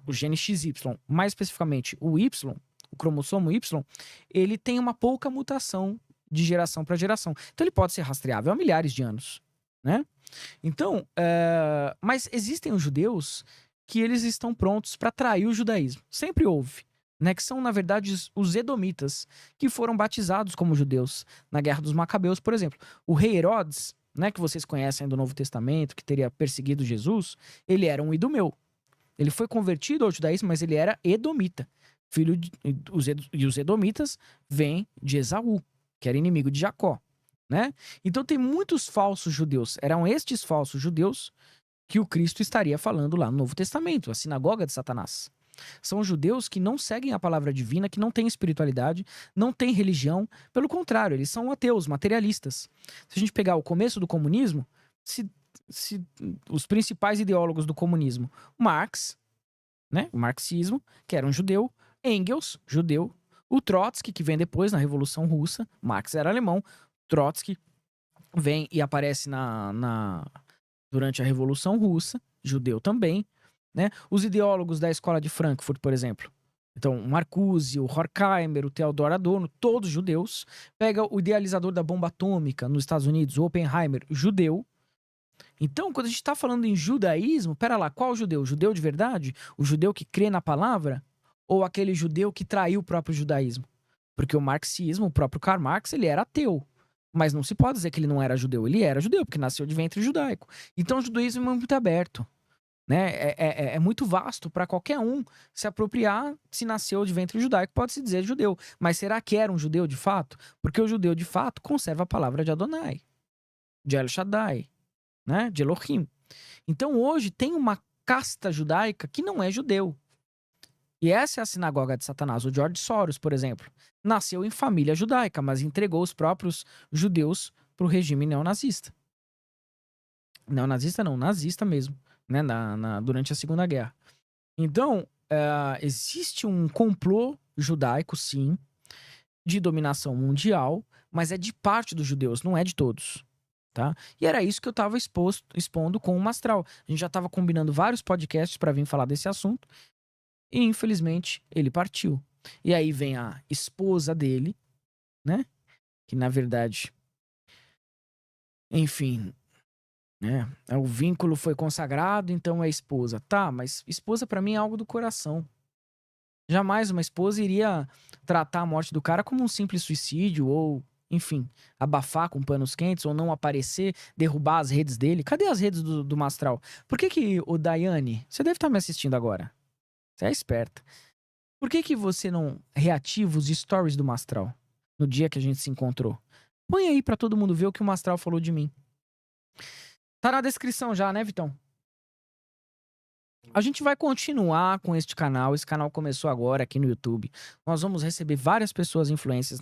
o gene XY, mais especificamente o Y, o cromossomo Y, ele tem uma pouca mutação de geração para geração. Então ele pode ser rastreável há milhares de anos, né? Então, mas existem os judeus que eles estão prontos para trair o judaísmo. Sempre houve, né? Que são, na verdade, os edomitas, que foram batizados como judeus na Guerra dos Macabeus, por exemplo. O rei Herodes, né, que vocês conhecem do Novo Testamento, que teria perseguido Jesus, ele era um idumeu. Ele foi convertido ao judaísmo, mas ele era edomita. E os edomitas vêm de Esaú, que era inimigo de Jacó, né? Então tem muitos falsos judeus. Eram estes falsos judeus que o Cristo estaria falando lá no Novo Testamento, a sinagoga de Satanás. São judeus que não seguem a palavra divina, que não têm espiritualidade, não têm religião. Pelo contrário, eles são ateus, materialistas. Se a gente pegar o começo do comunismo, os principais ideólogos do comunismo, Marx, né, o marxismo, que era um judeu, Engels, judeu, o Trotsky, que vem depois na Revolução Russa, Marx era alemão, Trotsky vem e aparece durante a Revolução Russa, judeu também, né? Os ideólogos da Escola de Frankfurt, por exemplo. Então, o Marcuse, o Horkheimer, o Theodor Adorno, todos judeus. Pega o idealizador da bomba atômica nos Estados Unidos, o Oppenheimer, judeu. Então, quando a gente está falando em judaísmo, pera lá, qual judeu? O judeu de verdade? O judeu que crê na palavra? Ou aquele judeu que traiu o próprio judaísmo? Porque o marxismo, o próprio Karl Marx, ele era ateu. Mas não se pode dizer que ele não era judeu. Ele era judeu, porque nasceu de ventre judaico. Então, o judaísmo é muito aberto, né? É muito vasto para qualquer um se apropriar. Se nasceu de ventre judaico, pode-se dizer judeu. Mas será que era um judeu de fato? Porque o judeu de fato conserva a palavra de Adonai, de El Shaddai, né? De Elohim. Então hoje tem uma casta judaica que não é judeu. E essa é a sinagoga de Satanás. O George Soros, por exemplo, nasceu em família judaica, mas entregou os próprios judeus para o regime neonazista. Neonazista não, nazista mesmo, né? Durante a Segunda Guerra. Então, existe um complô judaico, sim, de dominação mundial, mas é de parte dos judeus, não é de todos. Tá? E era isso que eu estava expondo com o Mastral. A gente já estava combinando vários podcasts para vir falar desse assunto. E, infelizmente, ele partiu. E aí vem a esposa dele, né? Que, na verdade, enfim, né? O vínculo foi consagrado, então é esposa. Tá, mas esposa para mim é algo do coração. Jamais uma esposa iria tratar a morte do cara como um simples suicídio ou, enfim, abafar com panos quentes ou não aparecer, derrubar as redes dele. Cadê as redes do Mastral? Por que o Daiane... Você deve estar me assistindo agora. Você é esperta. Por que você não reativa os stories do Mastral no dia que a gente se encontrou? Põe aí pra todo mundo ver o que o Mastral falou de mim. Tá na descrição já, né, Vitão? A gente vai continuar com este canal. Esse canal começou agora aqui no YouTube. Nós vamos receber várias pessoas influentes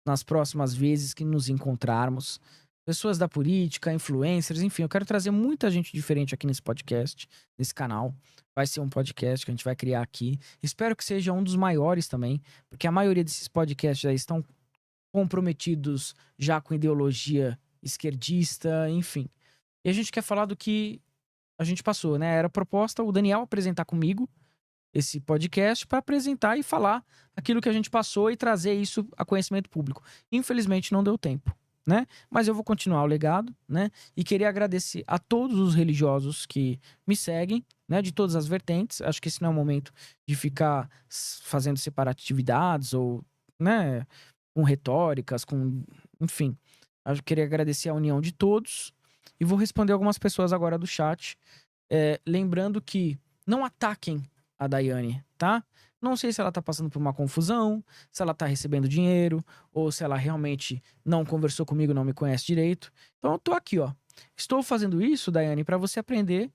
nas próximas vezes que nos encontrarmos. pessoas da política, influencers, enfim, eu quero trazer muita gente diferente aqui nesse podcast, nesse canal. Vai ser um podcast que a gente vai criar aqui. Espero que seja um dos maiores também, porque a maioria desses podcasts aí estão comprometidos já com ideologia esquerdista, enfim. E a gente quer falar do que a gente passou, né? Era proposta o Daniel apresentar comigo esse podcast para apresentar e falar aquilo que a gente passou e trazer isso a conhecimento público. Infelizmente não deu tempo, né? Mas eu vou continuar o legado, né? E queria agradecer a todos os religiosos que me seguem, né? De todas as vertentes. Acho que esse não é o momento de ficar fazendo separatividades ou, né? Com retóricas, com, enfim. Eu queria agradecer a união de todos e vou responder algumas pessoas agora do chat, lembrando que não ataquem a Daiane, tá? Não sei se ela tá passando por uma confusão, se ela tá recebendo dinheiro, ou se ela realmente não conversou comigo, não me conhece direito. Então eu tô aqui, ó. Estou fazendo isso, Daiane, para você aprender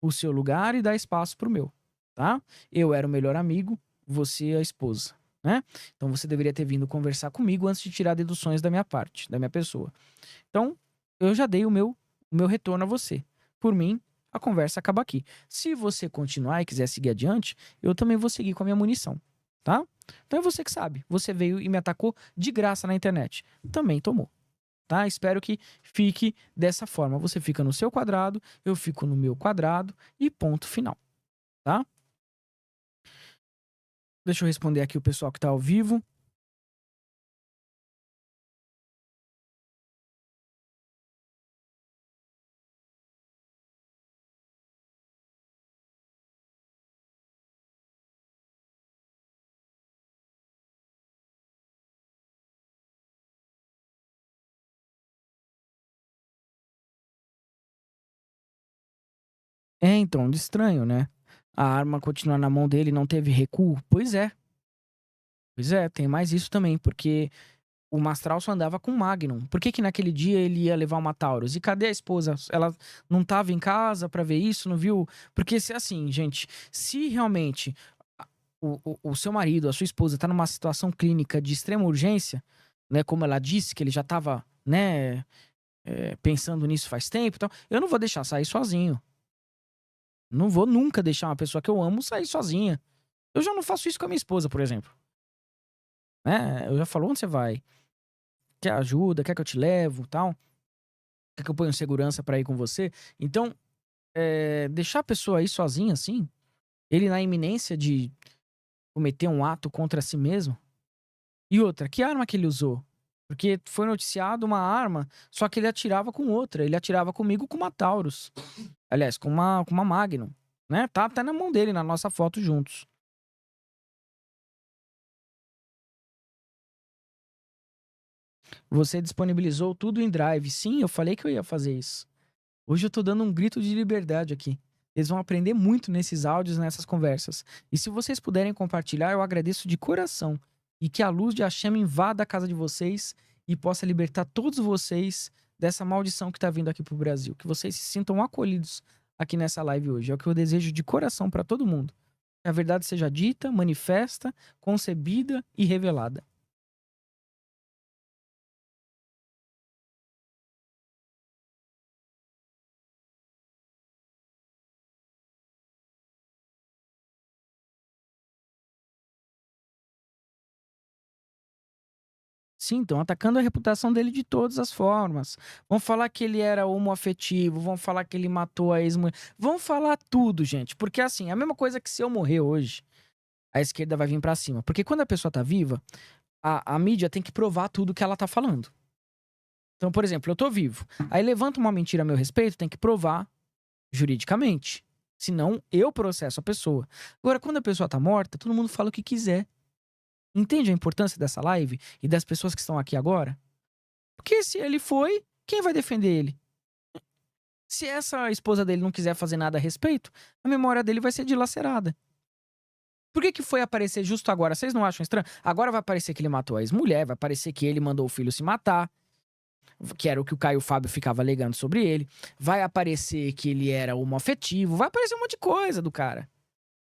o seu lugar e dar espaço pro meu, tá? Eu era o melhor amigo, você a esposa, né? Então você deveria ter vindo conversar comigo antes de tirar deduções da minha parte, da minha pessoa. Então, eu já dei o meu retorno a você. Por mim, a conversa acaba aqui. Se você continuar e quiser seguir adiante, eu também vou seguir com a minha munição, tá? Então é você que sabe. Você veio e me atacou de graça na internet. Também tomou, tá? Espero que fique dessa forma. Você fica no seu quadrado, eu fico no meu quadrado e ponto final, tá? Deixa eu responder aqui o pessoal que tá ao vivo. Então, de estranho, né? A arma continua na mão dele, não teve recuo. Pois é, tem mais isso também, porque o Mastral só andava com Magnum. Por que que naquele dia ele ia levar uma Taurus? E cadê a esposa? Ela não tava em casa pra ver isso, não viu? Porque se assim, gente, se realmente o seu marido, a sua esposa tá numa situação clínica de extrema urgência, né, como ela disse que ele já tava, né, pensando nisso faz tempo e tal, eu não vou deixar sair sozinho. Não vou nunca deixar uma pessoa que eu amo sair sozinha. Eu já não faço isso com a minha esposa, por exemplo. Né? Eu já falo, onde você vai? Quer ajuda? Quer que eu te levo? Tal? Quer que eu ponha segurança pra ir com você? Então, deixar a pessoa aí sozinha, assim, ele na iminência de cometer um ato contra si mesmo. E outra, que arma que ele usou? Porque foi noticiado uma arma, só que ele atirava com outra. Ele atirava comigo com uma Taurus. Aliás, com uma Magnum. Né? Tá até na mão dele, na nossa foto juntos. Você disponibilizou tudo em Drive. Sim, eu falei que eu ia fazer isso. Hoje eu tô dando um grito de liberdade aqui. Eles vão aprender muito nesses áudios, nessas conversas. E se vocês puderem compartilhar, eu agradeço de coração. E que a luz de Hashem invada a casa de vocês e possa libertar todos vocês dessa maldição que tá vindo aqui pro Brasil. Que vocês se sintam acolhidos aqui nessa live hoje. É o que eu desejo de coração para todo mundo. Que a verdade seja dita, manifesta, concebida e revelada. Sim, estão atacando a reputação dele de todas as formas. Vão falar que ele era homoafetivo, vão falar que ele matou a ex-mulher. Vão falar tudo, gente. Porque assim, é a mesma coisa que se eu morrer hoje, a esquerda vai vir pra cima. Porque quando a pessoa tá viva, a mídia tem que provar tudo que ela tá falando. Então, por exemplo, eu tô vivo. Aí levanta uma mentira a meu respeito, tem que provar juridicamente. Senão, eu processo a pessoa. Agora, quando a pessoa tá morta, todo mundo fala o que quiser. Entende a importância dessa live e das pessoas que estão aqui agora? Porque se ele foi, quem vai defender ele? Se essa esposa dele não quiser fazer nada a respeito, a memória dele vai ser dilacerada. Por que que foi aparecer justo agora? Vocês não acham estranho? Agora vai parecer que ele matou a ex-mulher, vai parecer que ele mandou o filho se matar, que era o que o Caio Fábio ficava alegando sobre ele. Vai aparecer que ele era homoafetivo, vai aparecer um monte de coisa do cara.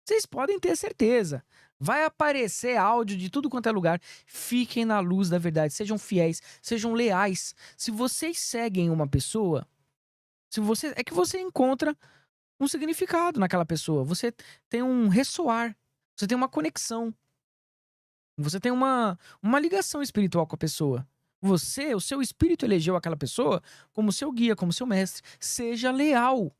Vocês podem ter certeza. Vai aparecer áudio de tudo quanto é lugar. Fiquem na luz da verdade. Sejam fiéis. Sejam leais. Se vocês seguem uma pessoa, é que você encontra um significado naquela pessoa. Você tem um ressoar. Você tem uma conexão. Você tem uma ligação espiritual com a pessoa. O seu espírito elegeu aquela pessoa como seu guia, como seu mestre. Seja leal.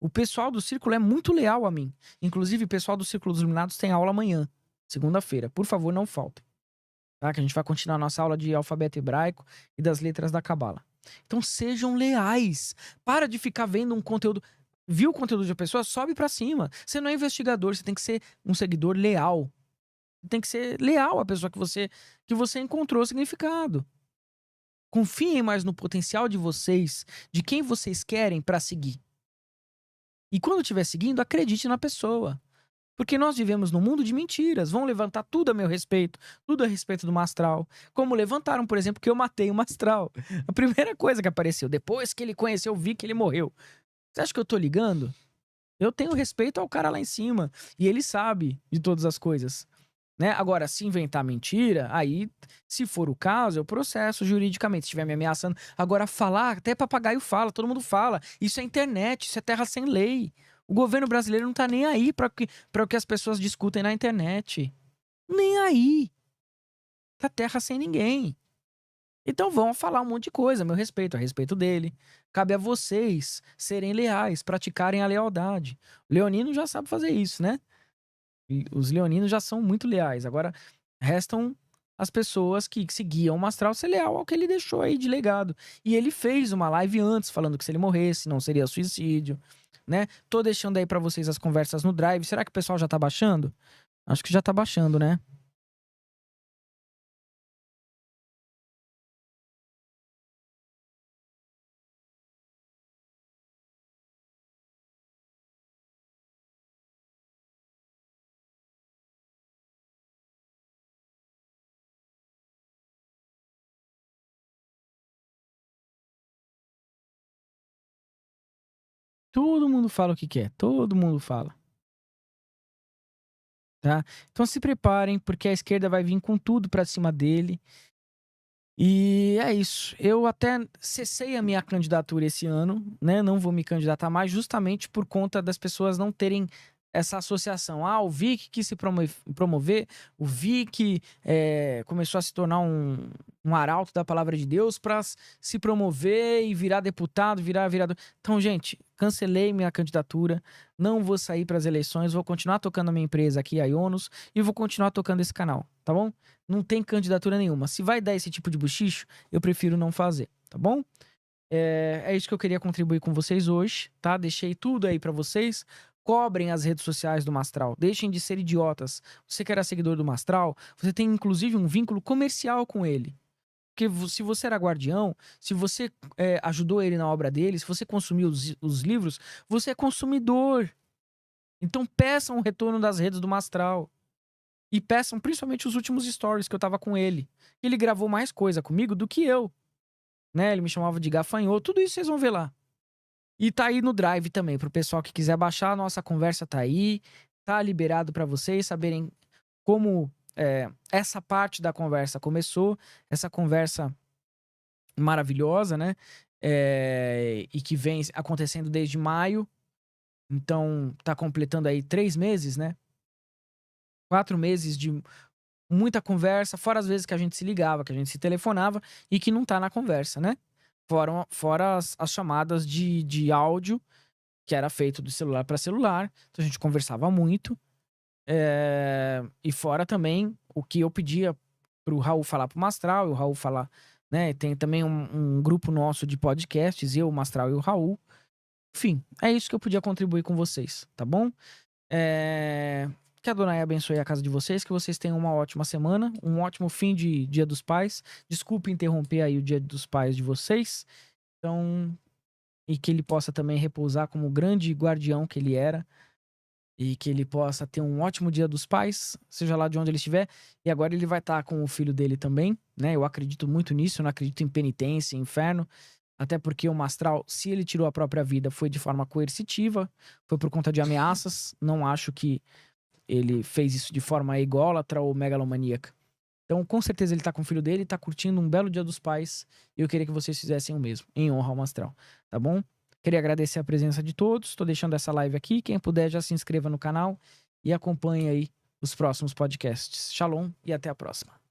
O pessoal do círculo é muito leal a mim. Inclusive, o pessoal do Círculo dos Iluminados tem aula amanhã, segunda-feira. Por favor, não faltem. Tá? Que a gente vai continuar nossa aula de alfabeto hebraico e das letras da Cabala. Então, sejam leais. Para de ficar vendo um conteúdo. Viu o conteúdo de uma pessoa? Sobe pra cima. Você não é investigador, você tem que ser um seguidor leal. Tem que ser leal à pessoa que você encontrou significado. Confiem mais no potencial de vocês, de quem vocês querem pra seguir. E quando estiver seguindo, acredite na pessoa. Porque nós vivemos num mundo de mentiras. Vão levantar tudo a meu respeito, tudo a respeito do Mastral. Como levantaram, por exemplo, que eu matei o Mastral. A primeira coisa que apareceu, depois que ele conheceu, eu vi que ele morreu. Você acha que eu tô ligando? Eu tenho respeito ao cara lá em cima. E ele sabe de todas as coisas. Né? Agora, se inventar mentira, aí, se for o caso, eu processo juridicamente, se estiver me ameaçando. Agora, falar, até papagaio fala, todo mundo fala. Isso é internet, isso é terra sem lei. O governo brasileiro não tá nem aí para o que as pessoas discutem na internet. Nem aí. Tá terra sem ninguém. Então vão falar um monte de coisa, a meu respeito, a respeito dele. Cabe a vocês serem leais, praticarem a lealdade. O Leonino já sabe fazer isso, né? Os leoninos já são muito leais. Agora, restam as pessoas que seguiam o Mastral ser leal ao que ele deixou aí de legado. E ele fez uma live antes, falando que se ele morresse, não seria suicídio, né? Tô deixando aí pra vocês as conversas no Drive. Será que o pessoal já tá baixando? Acho que já tá baixando, né? Todo mundo fala o que quer, todo mundo fala, tá? Então se preparem, porque a esquerda vai vir com tudo pra cima dele. E é isso. Eu até cessei a minha candidatura esse ano, né? Não vou me candidatar mais, justamente por conta das pessoas não terem essa associação. Ah, o Vic quis se promover, o Vic começou a se tornar um arauto da palavra de Deus para se promover e virar deputado, virar vereador. Então, gente, cancelei minha candidatura, não vou sair para as eleições, vou continuar tocando a minha empresa aqui, a Ionos, e vou continuar tocando esse canal, tá bom? Não tem candidatura nenhuma. Se vai dar esse tipo de buchicho, eu prefiro não fazer, tá bom? É isso que eu queria contribuir com vocês hoje, tá? Deixei tudo aí pra vocês. Cobrem as redes sociais do Mastral. Deixem de ser idiotas. Você que era seguidor do Mastral, você tem inclusive um vínculo comercial com ele. Porque se você era guardião, se você ajudou ele na obra dele, se você consumiu os livros, você é consumidor. Então peçam o retorno das redes do Mastral. E peçam principalmente os últimos stories que eu tava com ele. Ele gravou mais coisa comigo do que eu. Né? Ele me chamava de gafanhoto. Tudo isso vocês vão ver lá. E tá aí no Drive também, pro pessoal que quiser baixar. A nossa conversa tá aí. Tá liberado pra vocês saberem como essa parte da conversa começou. Essa conversa maravilhosa, né? E que vem acontecendo desde maio. Então tá completando aí 3 meses, né? 4 meses de muita conversa, fora as vezes que a gente se ligava, que a gente se telefonava e que não tá na conversa, né? Fora as chamadas de áudio, que era feito do celular para celular, então a gente conversava muito. E fora também o que eu pedia pro Raul falar pro Mastral, e o Raul falar, né? Tem também um grupo nosso de podcasts, eu, o Mastral e o Raul. Enfim, é isso que eu podia contribuir com vocês, tá bom? Que a Adonai abençoe a casa de vocês, que vocês tenham uma ótima semana, um ótimo fim de Dia dos Pais. Desculpe interromper aí o Dia dos Pais de vocês. Então, e que ele possa também repousar como o grande guardião que ele era. E que ele possa ter um ótimo Dia dos Pais, seja lá de onde ele estiver. E agora ele vai estar com o filho dele também, né? Eu acredito muito nisso, eu não acredito em penitência, em inferno. Até porque o Mastral, se ele tirou a própria vida, foi de forma coercitiva, foi por conta de ameaças. Não acho que ele fez isso de forma ególatra ou megalomaníaca. Então, com certeza ele tá com o filho dele, tá curtindo um belo Dia dos Pais, e eu queria que vocês fizessem o mesmo, em honra ao Mastral, tá bom? Queria agradecer a presença de todos, tô deixando essa live aqui, quem puder já se inscreva no canal e acompanhe aí os próximos podcasts. Shalom e até a próxima.